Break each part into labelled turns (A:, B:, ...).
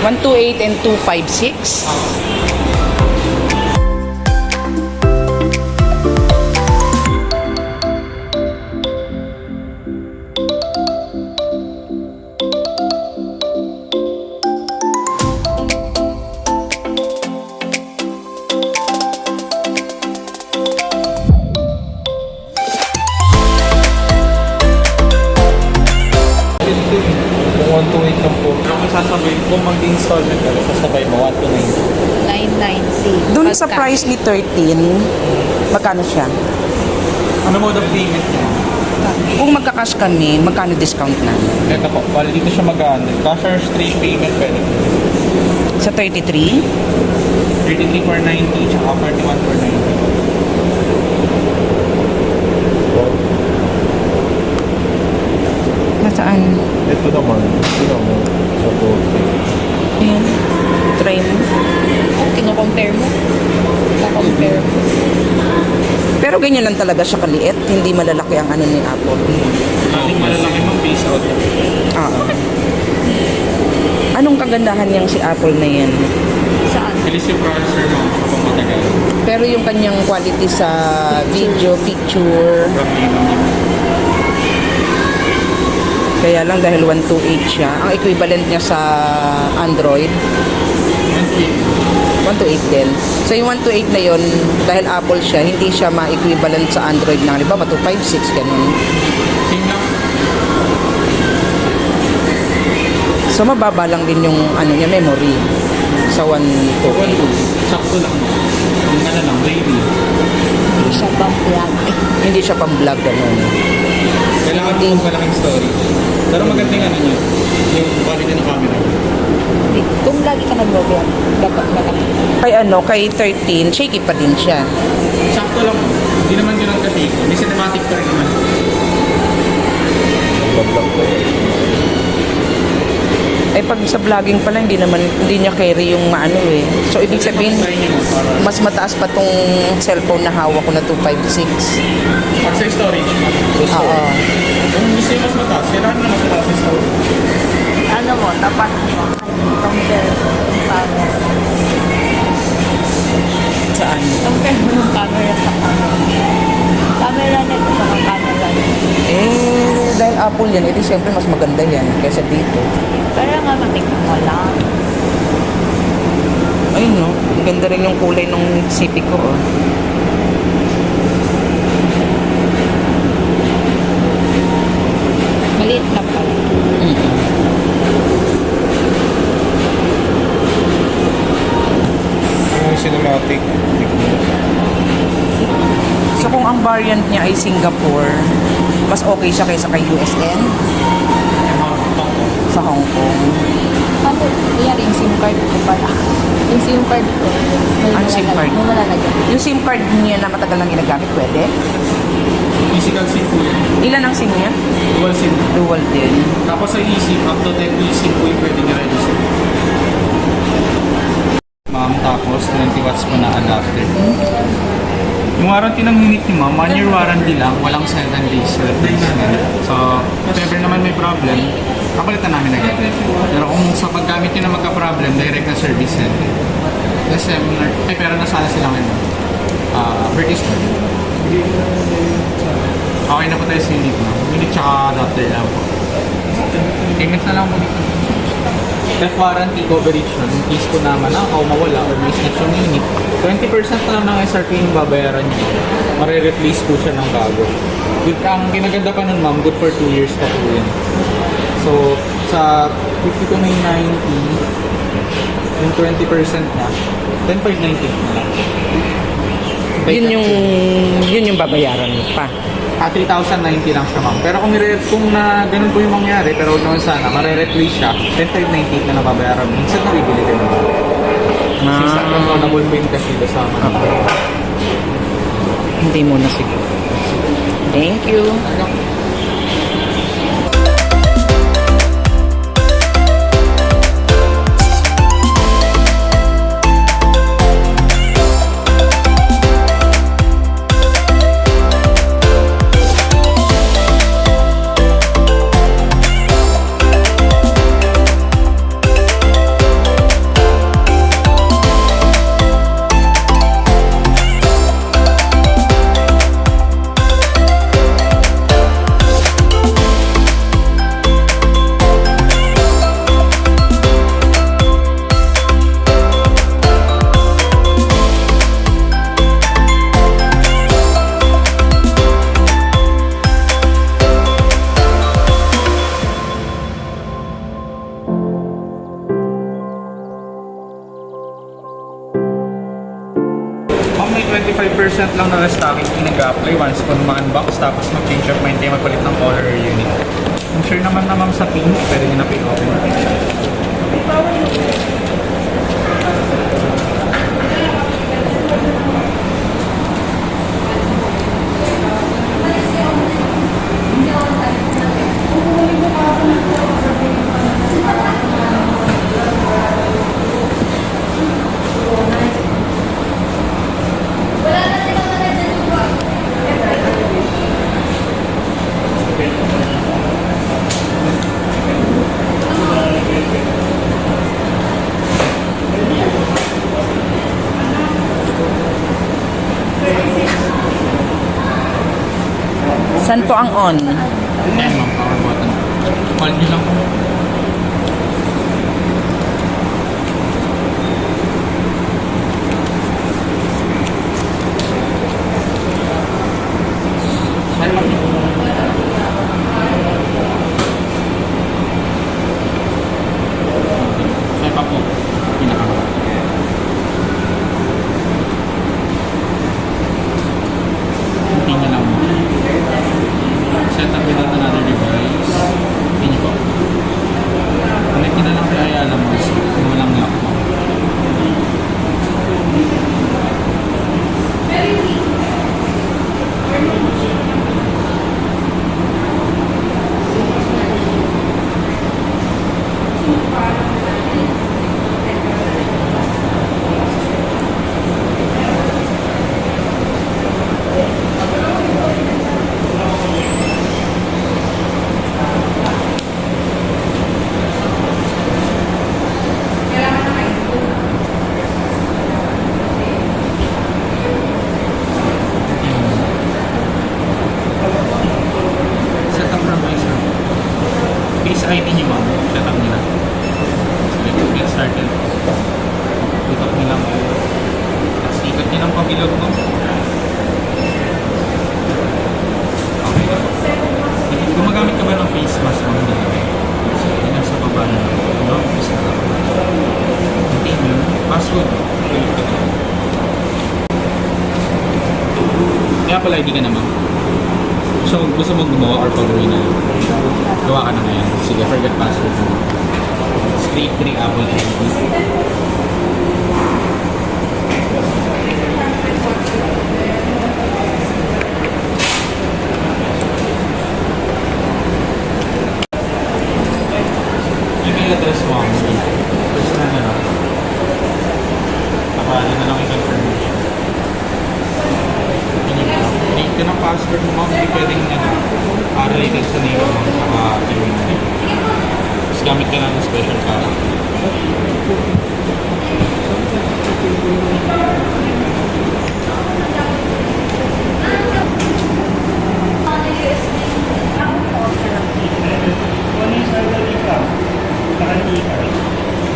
A: 128 and 256.
B: Kung 128 lang po. Kung sasabay, kung mag-installment ka, sasabay mo 129.
C: 990.
A: Doon sa price ni 13, magkano siya?
B: Ano mode of payment niya?
A: Kung magka-cash kami, magkano discount na?
B: Ito po, bali dito siya mag-ano. Cash or straight payment pwede.
A: Sa 33?
B: 33,490 tsaka 41,490.
A: Nasaan?
D: Ito naman, sa 40.
A: Ayan. Try mo.
C: Kino-compare mo. Sa-compare mo.
A: Pero ganyan lang talaga siya kaliit. Hindi malalaki ang ano ni Apple.
B: Ating malalaki mong face out.
A: Oo. Anong kagandahan niyang si Apple na yan?
C: Saan?
B: Bilis yung processor mo kapag matagal.
A: Pero yung kanyang quality sa video, picture, kaya lang dahil 128 siya, ang equivalent niya sa Android, 128 din. So yung 128 na yon, dahil Apple siya, hindi siya ma-equivalent sa Android na, di ba? 256, ganun.
B: Same lang.
A: So mababa lang din yung ano niya, memory sa 128.
B: Sakto lang. Ang gana lang, baby.
C: Hindi siya bang plug.
A: Hindi siya pang vlog, ganun.
B: Kailangan din malaking storage. Pero maganda yung ano niya. Yung quality ng camera.
C: Kung lagi ka nag-vlog, dapat malaki.
A: Kay kay 13, shaky pa din siya.
B: Sakto lang. Hindi naman ganun ka-shake. May cinematic pa rin naman.
D: Bablog ko.
A: Ay pag sa vlogging pala, hindi niya carry yung maano eh. So ibig sabihin,
B: Try niyo para
A: mas mataas pa tong cellphone na hawak ko na 256.
B: pag sa storage mo.
A: Oo.
B: Kung gusto yung mas mataas, kailangan na mas mataas yung storage.
C: Ano mo, tapat mo. Compare mo yung camera.
A: Saan?
C: Compare mo yung camera sa camera. Camera nito sa camera nito.
A: Dahil Apple yan, edi siyempre mas maganda yan kaysa dito.
C: Kaya nga matikman mo lang.
A: Ayun no, ang ganda rin yung kulay ng CP ko. Oh.
C: Maliit lang pala.
D: Yung cinematic.
A: So kung ang variant niya ay Singapore, mas okay siya kaysa kay USN sa Hong Kong.
C: Ano, yan yung SIM card ko pala. Yung SIM card ko.
A: Ano SIM card?
C: May malalagyan.
A: Yung SIM card niya na matagal nang ginagamit, pwede?
B: Physical SIM po yun.
A: Ilan ang SIM niya?
B: Dual SIM.
A: Dual din.
B: Tapos sa eSIM, up to 10 eSIM po yung pwede nyo register. Ma'am, tapos 20 watts po na adapter. Yung warranty ng unit ni ma'am, 1 year warranty lang, walang 7 days replacement. So, if ever naman may problem, kapalitan namin agad. Pero kung sa paggamit nyo na magka-problem, direct na service center. Kasi, pero nasala sila ngayon. British na. Okay na po tayo sa unit ma'am. Unit tsaka adapter lang po. Payments na lang po dito. Theft warranty coverage nun, in case po naman o mawala or may snatch yung unit, 20% na lang ng SRP yung babayaran nyo. Mare-replace po siya ng bago. Ang kinaganda pa nun ma'am, good for 2 years pa po yun. So, sa 52,990, yung 20% na, 10,590 na lang.
A: Yun yung babayaran mo pa.
B: 3,090 lang siya ma'am. Pero kung na ganun po yung mangyari, pero huwag naman sana, mare-replace siya, 10,598 na nababayaran mo. Minsan na bibili ka naman. Since accountable po yung kasi kasama.
A: Hindi mo na siguro. Thank you.
B: 25% lang na restocking fee nag-apply once po ma-unbox tapos mag-change of mind kayo magpalit ng color or unit. Kung sure naman na ma'am sa pink, pwede nyo na pin-open natin siya.
A: Saan po ang on?
B: Ayan ma'am, power button. Call nyo lang po. Saan ma'am? Saan pa po? Pinaka. Hindi nyo lang mo. Set up without another device. Hindi po. Connect nyo na lang kaya alam mo kung walang lock mo. Set up from myself. Face ID nyo ma'am. Set up nyo na. Sige, get started. Ikot nyo lang. Tapos ikot nyo lang pabilog mo. Okay. Gumagamit ka ba ng face mask ma'am? Hindi lang sa baba na. No? Isa lang. Continue. Password. Kaya pala ID ka na ma'am. So, gusto mo gumawa or pag-uwi na? Gawa ka na ngayon. Sige, forget password mo. Straight free Apple ID. Email address mo ang personal na lang. Ano na lang yung information. Link ka ng password mo ma'am, hindi pwedeng related sa name mo saka email mo. Tapos gamit ka lang ng special character.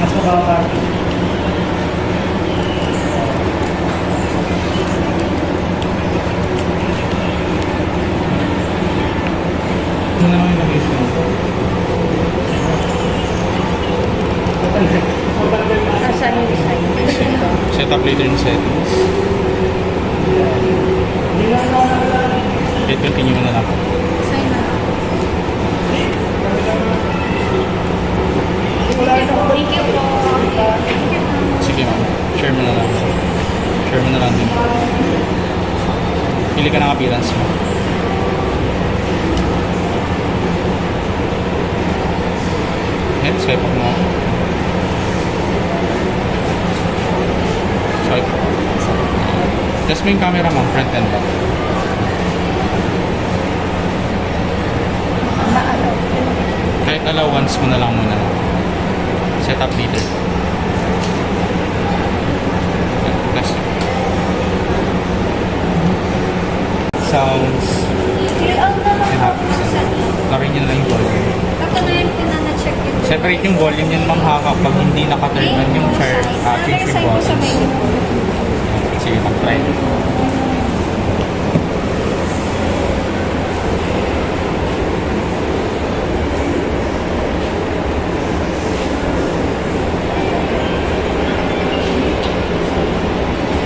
E: Mas mababa.
B: Ano naman yung location mo?
C: Asan yung design?
B: Set up later in settings. Okay, continue mo na lang.
C: Design na. Thank you po.
B: Sige ma'am, share mo na lang. Share mo na lang din. Pili ka ng appearance mo. Ayan, swipe up mo. Swipe. Just mo yung camera mo, front and back. Kahit allowance mo na lang muna. Set up later. Test. Sounds. And happens. Larin nyo na lang yung volume.
C: Ako na yung pinana-check yung
B: Separate yung volume yun ma'am ha kapag hindi naka-turn on yung change yung buttons. Sige, mag-try.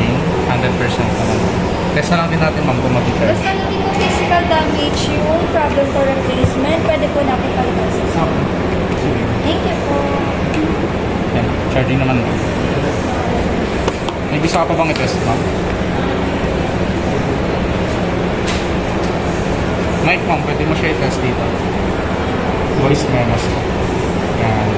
B: Hmm, 100% naman. Test na lang din natin ma'am kung mag-charge.
C: Basta hindi po physical damage yung problem for replacement, pwede po natin palipasin.
B: Sige.
C: Thank you po.
B: Yan, charging naman ma'am. May gusto ka pa bang i-test ma'am? Mic ma'am, pwede mo siya i-test dito. Voice memos. Yan.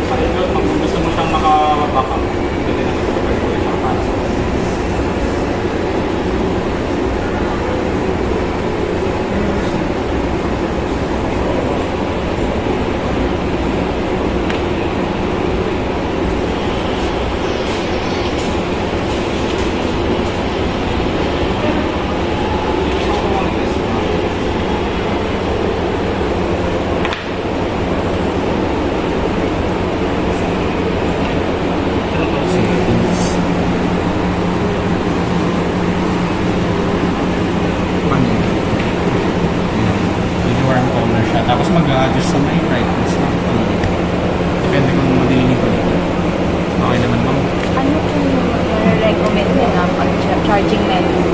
B: Sa remote, kung gusto mo siyang maka-backup, pwede na ito siya para sa warm color siya. Tapos mag-a-adjust sa may brightness lang. Depende kung madilim ko dito. Okay naman bang?
C: Ano po yung recommend nyo na pag-charging method?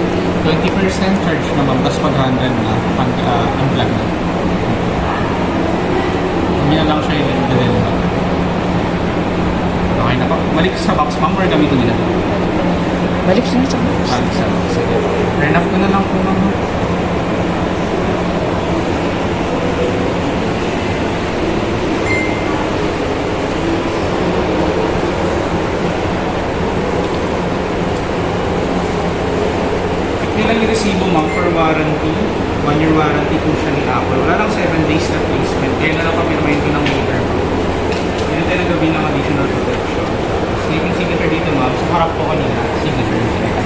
B: 20% charge naman, tapos pag 100 na, pag-unplug na. Hindi na lang siya i-delay na. Okay na po. Balik sa box ma'am or gamitin nila?
A: Balik siya sa box.
B: Balik sa box. Sige. Turn off ko na lang po ma'am. Nilang yung resibo ma'am for warranty. 1-year warranty po siya ni Apple. Wala lang 7 days na replacement. Kaya na lang kami naman ito ng meter ma'am. Hindi tayo nagabi ng additional protection. Saving signature dito ma'am. Sa harap po kanina, signature yung sinita.